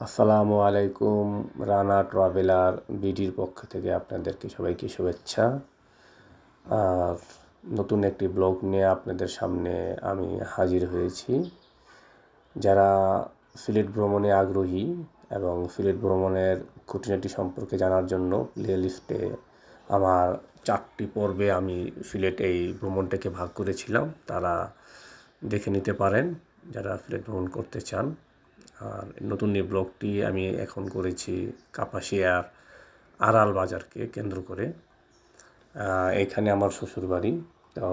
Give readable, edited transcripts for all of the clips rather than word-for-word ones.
আসসালামু আলাইকুম। রানা ট্রাভেলার বিডির পক্ষ থেকে আপনাদেরকে সবাইকে শুভেচ্ছা। আর নতুন একটি ব্লগ নিয়ে আপনাদের সামনে আমি হাজির হয়েছি। যারা সিলেট ভ্রমণে আগ্রহী এবং সিলেট ভ্রমণের খুঁটিনাটি সম্পর্কে জানার জন্য প্লে লিস্টে আমার 4টি পর্বে আমি সিলেট এই ভ্রমণটাকে ভাগ করেছিলাম, তারা দেখে নিতে পারেন যারা সিলেট ভ্রমণ করতে চান। আর নতুন এই ব্লগটি আমি এখন করেছি কাপাসিয়ার আড়াল বাজারকে কেন্দ্র করে। এখানে আমার শ্বশুরবাড়ি, তো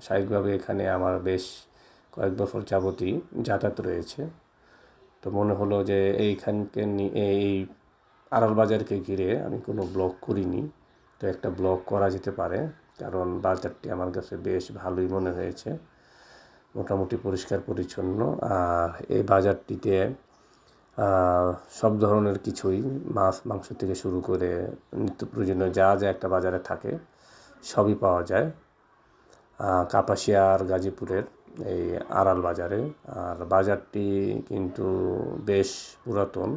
স্বাভাবিকভাবে এখানে আমার বেশ কয়েক বছর যাবতই যাতায়াত রয়েছে। তো মনে হলো যে এইখানকে এই আড়াল বাজারকে ঘিরে আমি কোনো ব্লগ করিনি, তো একটা ব্লগ করা যেতে পারে, কারণ বাজারটি আমার কাছে বেশ ভালোই মনে হয়েছে, মোটামুটি পরিষ্কার পরিচ্ছন্ন। আর এই বাজারটিতে সব ধরনের কিছুই, মাছ মাংস থেকে শুরু করে নিত্য প্রয়োজনীয় যা যা একটা বাজারে থাকে সবই পাওয়া যায় কাপাসিয়া আর গাজীপুরের এই আড়াল বাজারে। আর বাজারটি কিন্তু বেশ পুরাতন,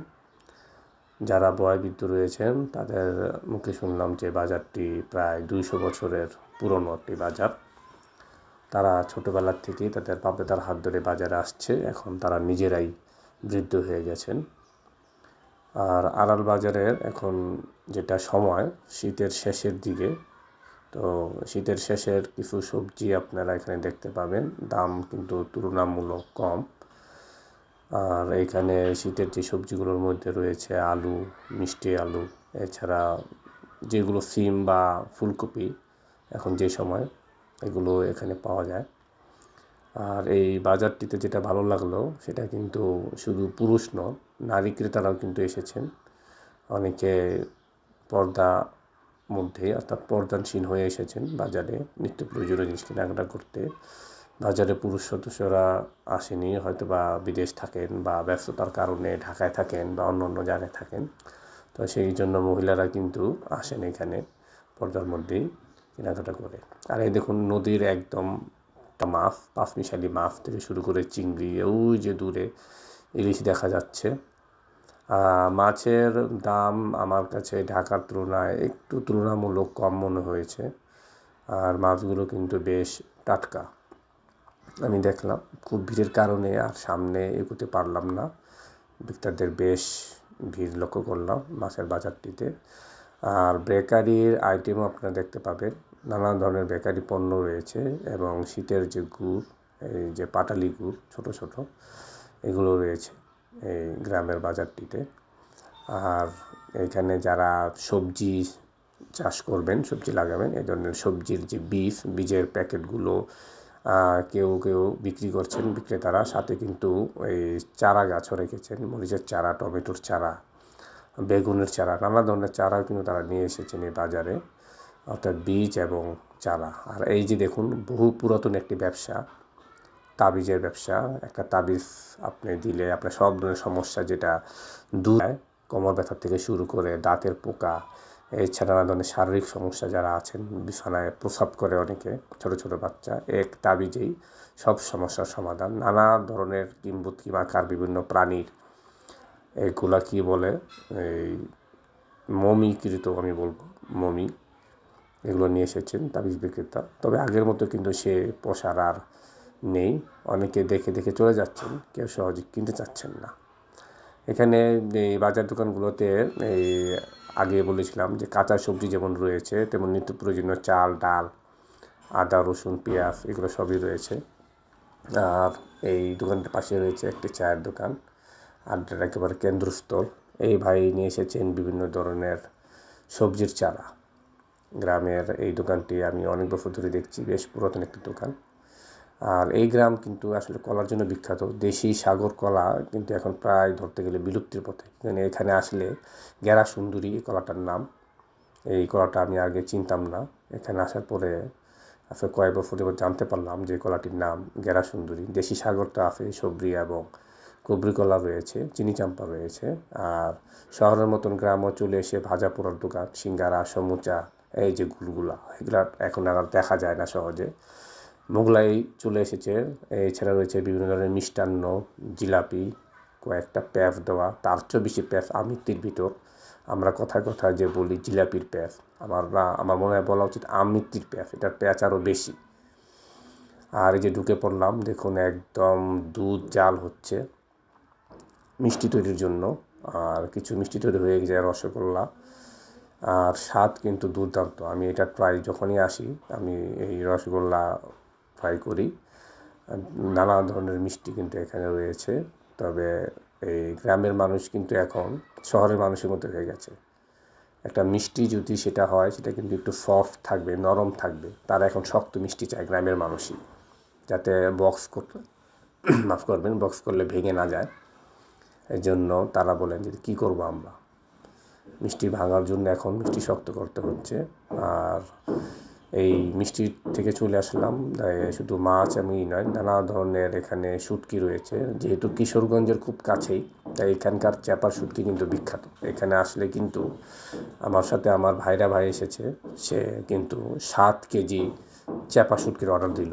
যারা বয়োবৃদ্ধ রয়েছেন তাদের মুখে শুনলাম যে বাজারটি প্রায় 200 বছরের পুরনো একটি বাজার। তারা ছোটোবেলার থেকেই তাদের বাপ-দাদার হাত ধরে বাজারে আসছে, এখন তারা নিজেরাই বৃদ্ধ হয়ে গেছেন। আর আড়াল বাজারের এখন যেটা সময় শীতের শেষের দিকে, তো শীতের শেষের কিছু সবজি আপনারা এখানে দেখতে পাবেন, দাম কিন্তু তুলনামূলক কম। আর এখানে শীতের যে সবজিগুলোর মধ্যে রয়েছে আলু, মিষ্টি আলু, এছাড়া যেগুলো সিম বা ফুলকপি এখন যে সময়, এগুলো এখানে পাওয়া যায়। আর এই বাজারটিতে যেটা ভালো লাগলো সেটা কিন্তু শুধু পুরুষ নয়, নারী ক্রেতারাও কিন্তু এসেছেন। অনেকে পর্দা মধ্যে অর্থাৎ পর্দানসীন হয়ে এসেছেন বাজারে নিত্য প্রয়োজনীয় জিনিস কেনাকাটা করতে। বাজারে পুরুষ সদস্যরা আসেনি, হয়তো বা বিদেশ থাকেন বা ব্যস্ততার কারণে ঢাকায় থাকেন বা অন্য অন্য জায়গায় থাকেন, তো সেই জন্য মহিলারা কিন্তু আসেন এখানে পর্দার মধ্যেই কেনাকাটা করে। আর এই দেখুন নদীর একদম মাছ, পাঁচমিশালি মাছ থেকে শুরু করে চিংড়ি, ওই যে দূরে ইলিশ দেখা যাচ্ছে। মাছের দাম আমার কাছে ঢাকার তুলনায় একটু তুলনামূলক কম মনে হয়েছে, আর মাছগুলো কিন্তু বেশ টাটকা। আমি দেখলাম খুব ভিড়ের কারণে আর সামনে এগোতে পারলাম না, বিক্রেতাদের বেশ ভিড় লক্ষ্য করলাম মাছের বাজারটিতে। আর বেকারির আইটেমও আপনারা দেখতে পাবেন, নানা ধরনের বেকারি পণ্য রয়েছে এবং শীতের যে গুড়, এই যে পাটালি গুড় ছোটো ছোটো, এগুলো রয়েছে এই গ্রামের বাজারটিতে। আর এখানে যারা সবজি চাষ করবেন, সবজি লাগাবেন, এই ধরনের সবজির যে বীজের প্যাকেটগুলো কেউ কেউ বিক্রি করছেন বিক্রেতারা, সাথে কিন্তু এই চারা গাছও রেখেছেন, মরিচের চারা, টমেটোর চারা, বেগুনের চারা, নানা ধরনের চারাও কিন্তু তারা নিয়ে এসেছেন এই বাজারে, অর্থাৎ বীজ এবং চারা। আর এই যে দেখুন বহু পুরাতন একটি ব্যবসা, তাবিজের ব্যবসা। একটা তাবিজ আপনি দিলে আপনার সব ধরনের সমস্যা, যেটা দূর হয়, কোমর ব্যথা থেকে শুরু করে দাঁতের পোকা, এছাড়া নানা ধরনের শারীরিক সমস্যা, যারা আছেন বিছানায় প্রস্রাব করে অনেকে, ছোট ছোট বাচ্চা, এক তাবিজেই সব সমস্যার সমাধান। নানা ধরনের কিংবদন্তিমাকার বিভিন্ন প্রাণীর, এগুলা কি বলে, এই মমিকৃত, আমি বলবো মমি, এগুলো নিয়ে এসেছেন তাবিজ বিক্রেতা। তবে আগের মতো কিন্তু সে প্রসার আর নেই, অনেকে দেখে দেখে চলে যাচ্ছেন, কেউ সহজে কিনতে চাচ্ছেন না। এখানে এই বাজার দোকানগুলোতে এই আগে বলেছিলাম যে কাঁচা সবজি যেমন রয়েছে, তেমন নিত্য প্রয়োজনীয় চাল, ডাল, আদা, রসুন, পেঁয়াজ, এগুলো সবই রয়েছে। আর এই দোকানটার পাশে রয়েছে একটি চায়ের দোকান, আড্ডার একেবারে কেন্দ্রস্থল। এই ভাই নিয়ে এসেছেন বিভিন্ন ধরনের সবজির চারা। গ্রামের এই দোকানটি আমি অনেক বছর ধরে দেখছি, বেশ পুরাতন একটি দোকান। আর এই গ্রাম কিন্তু আসলে কলার জন্য বিখ্যাত, দেশি সাগর কলা কিন্তু এখন প্রায় ধরতে গেলে বিলুপ্তির পথে। এখানে আসলে গেরা সুন্দরী এই কলাটার নাম, এই কলাটা আমি আগে চিনতাম না, এখানে আসার পরে আসলে কয়েক বছর এবার জানতে পারলাম যে কলাটির নাম গেরা সুন্দরী। দেশি সাগর তো আছে, সবরি এবং কবরি কলা রয়েছে, চিনি চাম্পা রয়েছে। আর শহরের মতন গ্রামও চলে এসে ভাজা পোড়ার দোকান, সিঙ্গারা, সমুচা, এই যে গুলগুলা, এগুলা এখন আর দেখা যায় না সহজে। মোগলাই চলে এসেছে, এছাড়া রয়েছে বিভিন্ন ধরনের মিষ্টান্ন, জিলাপি, কয়েকটা প্যাঁচ দেওয়া, তার চেয়েও বেশি প্যাঁচ আমৃত্যির ভিতর। আমরা কথায় কথায় যে বলি জিলাপির প্যাঁচ, আমার মনে হয় বলা উচিত আমৃত্যির প্যাঁচ, এটার প্যাঁচ আরও বেশি। আর এই যে ঢুকে পড়লাম, দেখুন একদম দুধ জাল হচ্ছে মিষ্টি তৈরির জন্য, আর কিছু মিষ্টি তৈরি হয়ে যায়, রসগোল্লা, আর স্বাদ কিন্তু দুর্দান্ত। আমি এটা যখনই আসি আমি এই রসগোল্লা ট্রাই করি। নানা ধরনের মিষ্টি কিন্তু এখানে রয়েছে, তবে এই গ্রামের মানুষ কিন্তু এখন শহরের মানুষের মতো হয়ে গেছে। একটা মিষ্টি যদি সেটা হয়, সেটা কিন্তু একটু সফট থাকবে, নরম থাকবে। তারা এখন শক্ত মিষ্টি চায় গ্রামের মানুষই, যাতে বক্স করলে ভেঙে না যায়। এই জন্য তারা বলেন যে কী করবো আমরা, মিষ্টি ভাঙার জন্য এখন মিষ্টি শক্ত করতে হচ্ছে। আর এই মিষ্টি থেকে চলে আসলাম, শুধু মাছ আমি নয়, নানা ধরনের এখানে শুটকি রয়েছে। যেহেতু কিশোরগঞ্জের খুব কাছেই, তাই এখানকার চ্যাপার শুটকি কিন্তু বিখ্যাত। এখানে আসলে কিন্তু আমার সাথে আমার ভাই এসেছে, সে কিন্তু 7 কেজি চ্যাপা শুটকির অর্ডার দিল।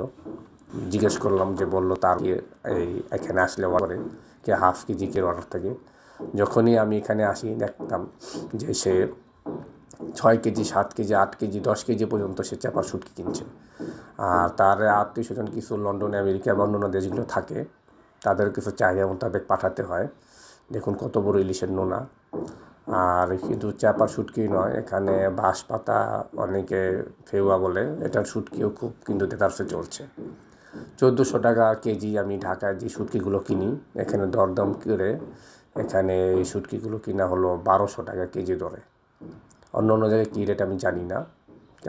জিজ্ঞেস করলাম, যে বললো তার এই এখানে আসলে অর্ডারে কে হাফ কেজি কে অর্ডার থাকে। যখনই আমি এখানে আসি দেখতাম যে সে 6 কেজি, 7 কেজি, 8 কেজি, 10 কেজি পর্যন্ত সে চ্যাপার শুটকি কিনছে। আর তার আত্মীয়স্বজন কিছু লন্ডনে, আমেরিকা বা অন্যান্য দেশগুলো থাকে, তাদের কিছু চাহিদা মোতাবেক পাঠাতে হয়। দেখুন কত বড় ইলিশের নোনা। আর কিন্তু চ্যাপার শুটকি নয়, এখানে বাঁশ পাতা অনেকে ফেউয়া বলে, এটার শুটকিও খুব কিন্তু তেতারসে চলছে। 1400 টাকা কেজি। আমি ঢাকায় যে শুটকিগুলো কিনি, এখানে দরদাম করে এখানে এই শুটকিগুলো কিনা হলো 1200 টাকা কেজি দরে। অন্য জায়গায় কী রেট আমি জানি না।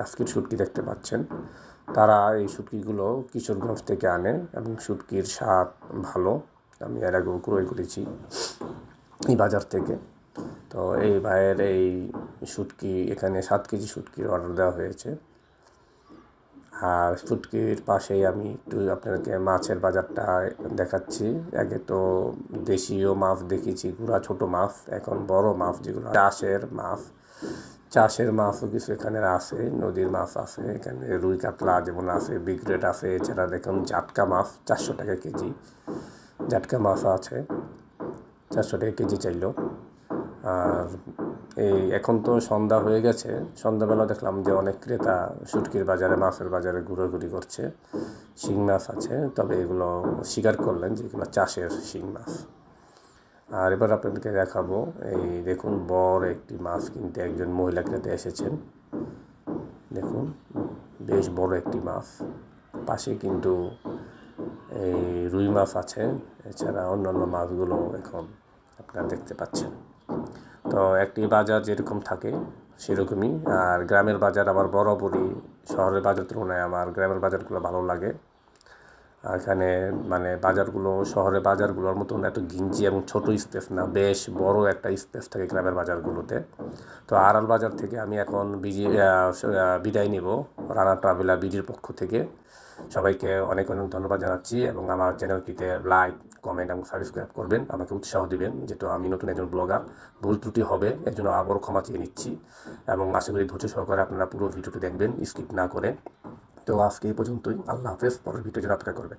আজকের শুটকি দেখতে পাচ্ছেন, তারা এই শুটকিগুলো কিশোরগঞ্জ থেকে আনে এবং শুটকির স্বাদ ভালো। আমি এর আগেও ক্রয় করেছি এই বাজার থেকে। তো এই ভাইয়ের এই শুটকি, এখানে 7 কেজি শুটকির অর্ডার দেওয়া হয়েছে। আর শুটকির পাশেই আমি একটু আপনাদেরকে মাছের বাজারটা দেখাচ্ছি। আগে তো দেশীয় মাছ দেখেছি, গুঁড়া ছোটো মাছ, এখন বড় মাছ, যেগুলো চাষের মাছও কিছু এখানে আছে, নদীর মাছ আছে, এখানে রুই কাতলা যেমন আছে, বিগ রেড আছে। এছাড়া দেখুন জাটকা মাছ 400 টাকা কেজি, জাটকা মাছ আছে 400 টাকা কেজি চাইলো। আর এই এখন তো সন্ধ্যা হয়ে গেছে, সন্ধ্যাবেলা দেখলাম যে অনেক ক্রেতা শুটকির বাজারে, মাছের বাজারে ঘোরাঘুরি করছে। শিং মাছ আছে, তবে এগুলো স্বীকার করলেন যে এগুলো চাষের শিং মাছ। আর এবার আপনাদেরকে দেখাবো, এই দেখুন বড় একটি মাছ কিনতে একজন মহিলা ক্রেতা এসেছেন। দেখুন বেশ বড় একটি মাছ। পাশে কিন্তু এই রুই মাছ আছে, এছাড়া অন্যান্য মাছগুলো এখন আপনারা দেখতে পাচ্ছেন। তো একটি বাজার যেরকম থাকে সেরকমই। আর গ্রামের বাজার আমার বরাবরই শহরের বাজার তুলনায় আমার গ্রামের বাজারগুলো ভালো লাগে। এখানে মানে বাজারগুলো শহরের বাজারগুলোর মতন এত ঘিঞ্জি এবং ছোটো স্পেস না, বেশ বড় একটা স্পেস থাকে গ্রামের বাজারগুলোতে। তো আড়াল বাজার থেকে আমি এখন বিদায় নেব রানা ট্রাভেলার বিডির পক্ষ থেকে। সবাইকে অনেক অনেক ধন্যবাদ জানাচ্ছি, এবং আমার চ্যানেলটিতে লাইক, কমেন্ট এবং সাবস্ক্রাইব করবেন, আমাকে উৎসাহ দিবেন, যেহেতু আমি নতুন একজন ব্লগার। ভুল ত্রুটি হবে, এর জন্য আবারও ক্ষমা চেয়ে নিচ্ছি, এবং আশা করি ধৈর্য সহকারে আপনারা পুরো ভিডিওটি দেখবেন, স্কিপ না করে। তো আজকে এই পর্যন্তই। আল্লাহ হাফেজ। পরের ভিডিও জন্য অপেক্ষা করবেন।